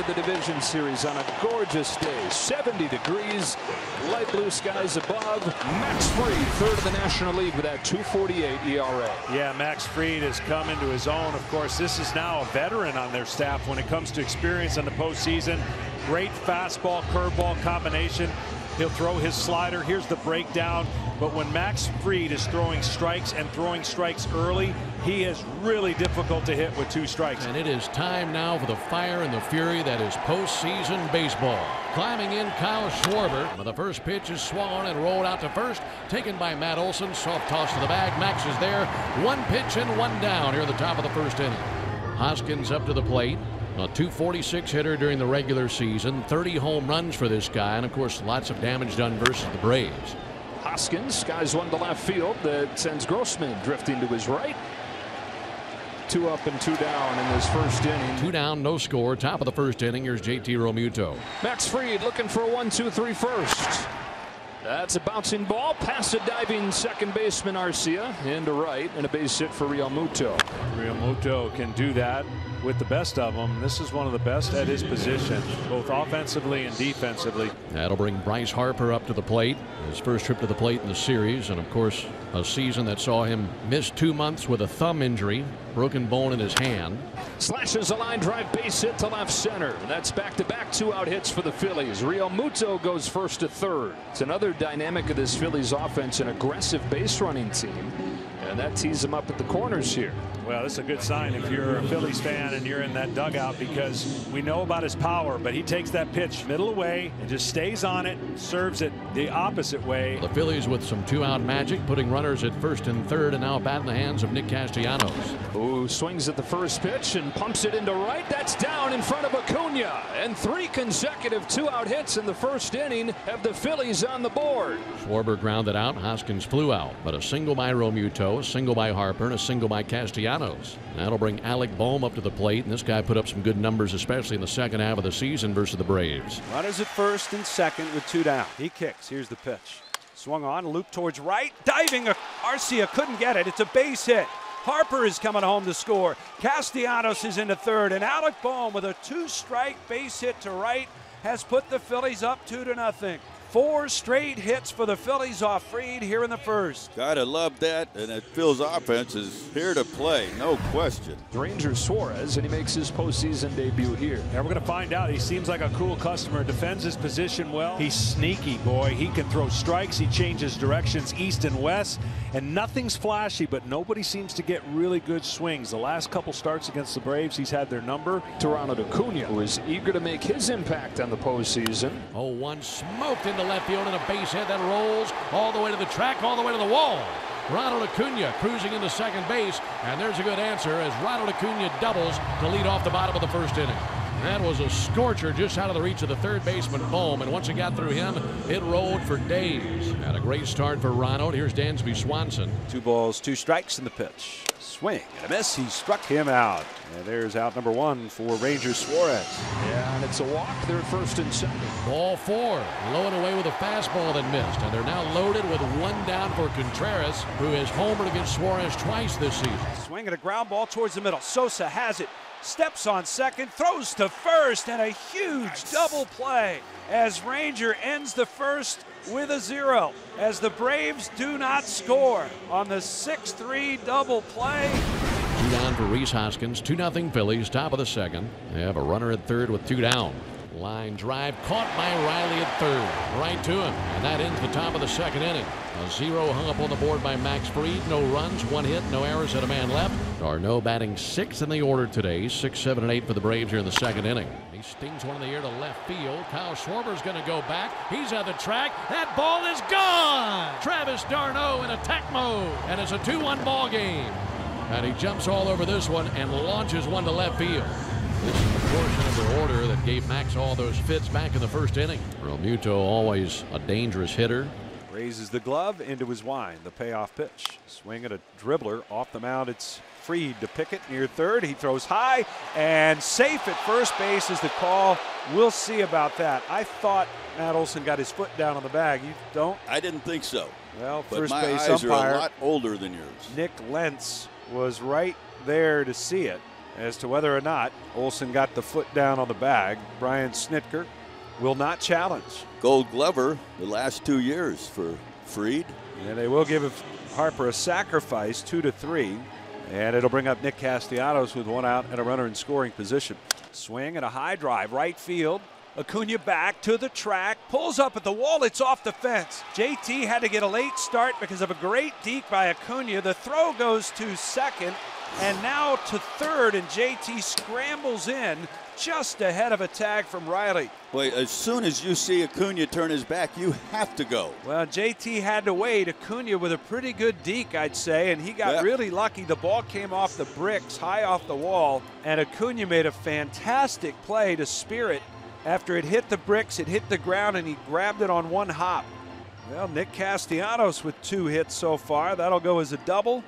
the division series on a gorgeous day. 70 degrees, light blue skies above. Max Fried, third of the National League with that 2.48 ERA. Yeah, Max Fried has come into his own. Of course, this is now a veteran on their staff when it comes to experience in the postseason. Great fastball, curveball combination. He'll throw his slider. Here's the breakdown. But when Max Fried is throwing strikes and throwing strikes early, he is really difficult to hit with 2 strikes. And it is time now for the fire and the fury that is postseason baseball. Climbing in, Kyle Schwarber. The first pitch is swung on and rolled out to first. Taken by Matt Olson. Soft toss to the bag. Max is there. 1 pitch and 1 down here at the top of the first inning. Hoskins up to the plate. A .246 hitter during the regular season. 30 home runs for this guy. And, of course, lots of damage done versus the Braves. Hoskins skies one to left field that sends Grossman drifting to his right. 2 up and 2 down in this first inning. 2 down, no score. Top of the first inning. Here's JT Realmuto. Max Fried looking for a 1-2-3 first. That's a bouncing ball past a diving second baseman Arcia into right, and a base hit for Realmuto. Realmuto can do that with the best of them. This is one of the best at his position, both offensively and defensively. That'll bring Bryce Harper up to the plate. His first trip to the plate in the series, and of course a season that saw him miss 2 months with a thumb injury, broken bone in his hand. Slashes a line drive base hit to left center. That's back-to-back 2-out hits for the Phillies. Realmuto goes first to third. It's another dynamic of this Phillies offense, an aggressive base running team, and that tees them up at the corners here. Well, that's a good sign if you're a Phillies fan and you're in that dugout, because we know about his power, but he takes that pitch middle away and just stays on it, serves it the opposite way. The Phillies with some 2-out magic, putting runners at first and third, and now bat in the hands of Nick Castellanos. Who swings at the first pitch and pumps it into right. That's down in front of Acuna, and 3 consecutive 2-out hits in the first inning have the Phillies on the board. Schwarber grounded out, Hoskins flew out, but a single by Realmuto, a single by Harper, and a single by Castellanos. That'll bring Alec Bohm up to the plate, and this guy put up some good numbers, especially in the second half of the season versus the Braves. Runners at first and second with 2 down. He kicks. Here's the pitch. Swung on, loop towards right. Diving, Arcia couldn't get it. It's a base hit. Harper is coming home to score. Castellanos is into third, and Alec Bohm with a 2-strike base hit to right has put the Phillies up 2-0. 4 straight hits for the Phillies off Fried here in the first. Gotta love that, and that Phil's offense is here to play, no question. Ranger Suarez, and he makes his postseason debut here. And we're going to find out. He seems like a cool customer, defends his position well. He's sneaky, boy. He can throw strikes. He changes directions east and west, and nothing's flashy, but nobody seems to get really good swings. The last couple starts against the Braves, he's had their number. Ronald Acuna, who is eager to make his impact on the postseason. 0-1 smoked into left field, and a base hit that rolls all the way to the track, all the way to the wall. Ronald Acuna cruising into second base, and there's a good answer as Ronald Acuna doubles to lead off the bottom of the first inning. That was a scorcher just out of the reach of the third baseman Bohm, and once it got through him, it rolled for days. And a great start for Ronald. Here's Dansby Swanson. 2 balls, 2 strikes in the pitch. Swing and a miss. He struck him out. And there's out number 1 for Ranger Suarez. Yeah, and it's a walk. They're at first and second. Ball 4. Low and away with a fastball that missed. And they're now loaded with 1 down for Contreras, who has homered against Suarez twice this season. Swing and a ground ball towards the middle. Sosa has it. Steps on second, throws to first, and a huge double play as Ranger ends the first with a 0 as the Braves do not score on the 6-3 double play. 2 down for Rhys Hoskins. 2-0 Phillies, top of the second. They have a runner at third with 2 down. Line drive caught by Riley at third. Right to him. And that ends the top of the second inning. A 0 hung up on the board by Max Fried. No runs, 1 hit, no errors, and a man left. Darno batting 6th in the order today. 6, 7, and 8 for the Braves here in the second inning. He stings one in the air to left field. Kyle Schwarber's going to go back. He's on the track. That ball is gone. Travis d'Arnaud in attack mode. And it's a 2-1 ball game. And he jumps all over this one and launches one to left field. This is the portion of the order that gave Max all those fits back in the first inning. Realmuto, always a dangerous hitter. Raises the glove into his wind. The payoff pitch. Swing at a dribbler off the mound. It's Fried to Pickett near third. He throws high and safe at first base is the call. We'll see about that. I thought Matt Olson got his foot down on the bag. You don't? I didn't think so. Well, but first my base eyes umpire are a lot older than yours. Nick Lentz was right there to see it. as to whether or not Olson got the foot down on the bag. Brian Snitker will not challenge. Gold Glover the last 2 years for Fried. And they will give Harper a sacrifice, 2-3. And it'll bring up Nick Castellanos with one out and a runner in scoring position. Swing and a high drive, right field. Acuna back to the track, pulls up at the wall, it's off the fence. JT had to get a late start because of a great deke by Acuna. The throw goes to second and now to third, and JT scrambles in just ahead of a tag from Riley. Boy, as soon as you see Acuna turn his back, you have to go. Well, JT had to wait. Acuna with a pretty good deke, I'd say, and he got really lucky. The ball came off the bricks, high off the wall, and Acuna made a fantastic play to spear it. After it hit the bricks, it hit the ground, and he grabbed it on one hop. Well, Nick Castellanos with 2 hits so far. That'll go as a double.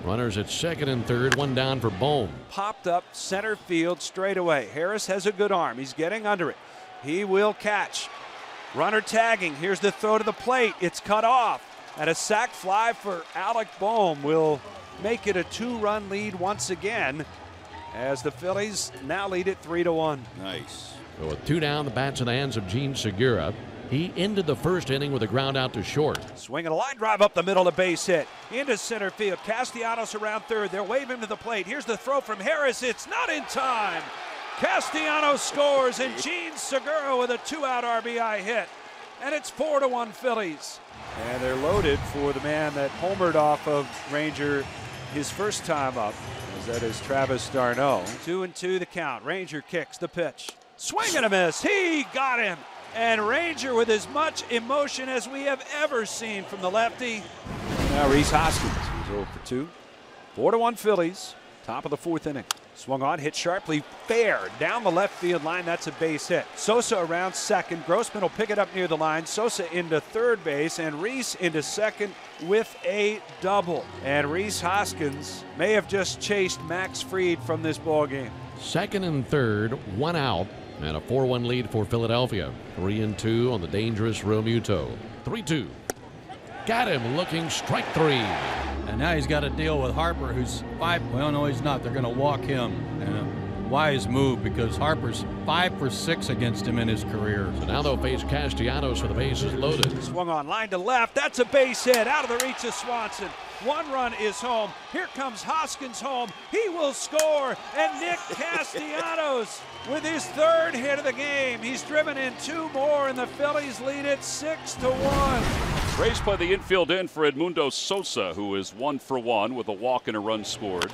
Runners at second and third, one down for Bohm. Popped up center field straight away. Harris has a good arm. He's getting under it. He will catch. Runner tagging. Here's the throw to the plate. It's cut off. And a sac fly for Alec Bohm will make it a 2-run lead once again, as the Phillies now lead it 3-1. Nice. So with 2 down, the bat's in the hands of Gene Segura. He ended the first inning with a ground out to short. Swinging a line drive up the middle, a base hit into center field. Castellanos around third. They'll wave him to the plate. Here's the throw from Harris. It's not in time. Castellanos scores, and Gene Segura with a 2-out RBI hit. And it's 4-1 Phillies. And they're loaded for the man that homered off of Ranger his first time up. That is Travis d'Arnaud. 2-2 the count. Ranger kicks the pitch. Swing and a miss. He got him. And Ranger with as much emotion as we have ever seen from the lefty. Now Rhys Hoskins. He's 0 for 2. 4-1 Phillies. Top of the 4th inning. Swung on, hit sharply, fair down the left field line. That's a base hit. Sosa around second. Grossman will pick it up near the line. Sosa into third base, and Rhys into second with a double. And Rhys Hoskins may have just chased Max Fried from this ball game. Second and third, 1 out, and a 4-1 lead for Philadelphia. 3-2 on the dangerous Realmuto. 3-2. Got him looking, strike 3. And now he's got to deal with Harper, who's 5. Well, no, he's not. They're going to walk him. And a wise move, because Harper's 5 for 6 against him in his career. So now they'll face Castellanos with the bases loaded. Swung on, line to left. That's a base hit out of the reach of Swanson. 1 run is home. Here comes Hoskins home. He will score. And Nick Castellanos with his 3rd hit of the game. He's driven in 2 more, and the Phillies lead it 6-1. Raised by the infield in for Edmundo Sosa, who is 1 for 1 with a walk and a run scored.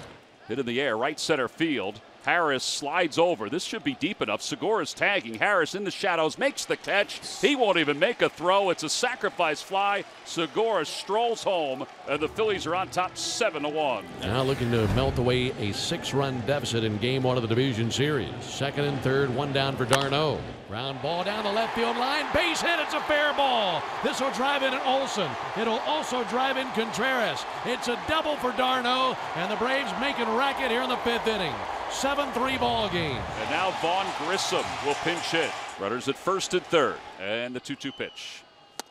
Hit in the air, right center field. Harris slides over. This should be deep enough. Segura's tagging. Harris in the shadows, makes the catch. He won't even make a throw. It's a sacrifice fly. Segura strolls home, and the Phillies are on top 7-1. Now looking to melt away a 6-run deficit in game 1 of the division series. Second and third, 1 down for d'Arnaud. Ground ball down the left field line. Base hit. It's a fair ball. This will drive in Olson. It'll also drive in Contreras. It's a double for d'Arnaud, and the Braves making racket here in the 5th inning. 7-3 ball game. And now Vaughn Grissom will pinch hit. Runners at first and third. And the 2-2 pitch.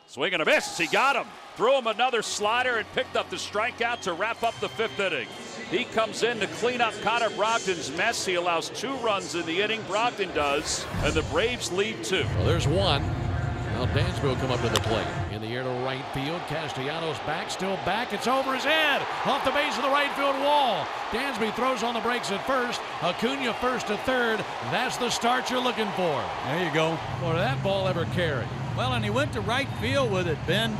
Swing and a miss. He got him. Threw him another slider and picked up the strikeout to wrap up the 5th inning. He comes in to clean up Connor Brogdon's mess. He allows 2 runs in the inning. Brogdon does. And the Braves lead 2. Well, there's 1. Now Dansby will come up to the plate. In the air to right field. Castellanos back, still back. It's over his head. Off the base of the right field wall. Dansby throws on the brakes at first. Acuna first to third. That's the start you're looking for. There you go. Boy, did that ball ever carry. Well, and he went to right field with it, Ben.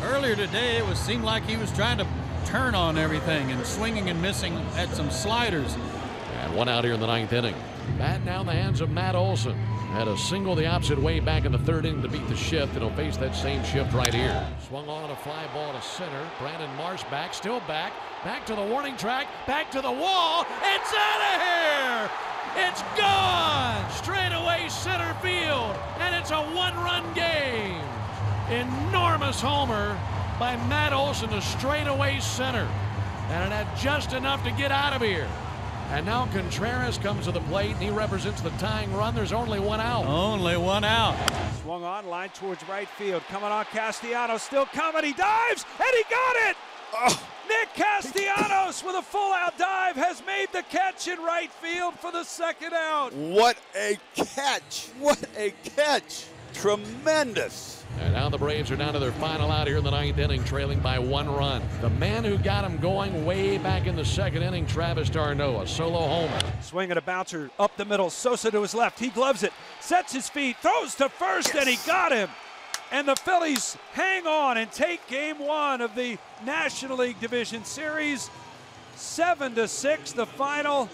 Earlier today, it seemed like he was trying to turn on everything and swinging and missing at some sliders. And 1 out here in the 9th inning. Bat now in the hands of Matt Olson. Had a single the opposite way back in the 3rd inning to beat the shift, and he'll face that same shift right here. Swung on a fly ball to center. Brandon Marsh back, still back. Back to the warning track, back to the wall. It's out of here! It's gone! Straight away center field, and it's a 1-run game. Enormous homer by Matt Olson to straightaway center. And it had just enough to get out of here. And now Contreras comes to the plate, and he represents the tying run. There's only 1 out. Only 1 out. Swung on, line towards right field. Coming on, Castellanos still coming. He dives, and he got it! Oh. Nick Nick Castellanos with a full-out dive has made the catch in right field for the second out. What a catch! What a catch! Tremendous. And now the Braves are down to their final out here in the ninth inning, trailing by 1 run. The man who got him going way back in the second inning, Travis d'Arnaud, a solo homer. Swing and a bouncer up the middle. Sosa to his left. He gloves it, sets his feet, throws to first, and he got him. And the Phillies hang on and take game 1 of the National League Division Series. 7-6 the final.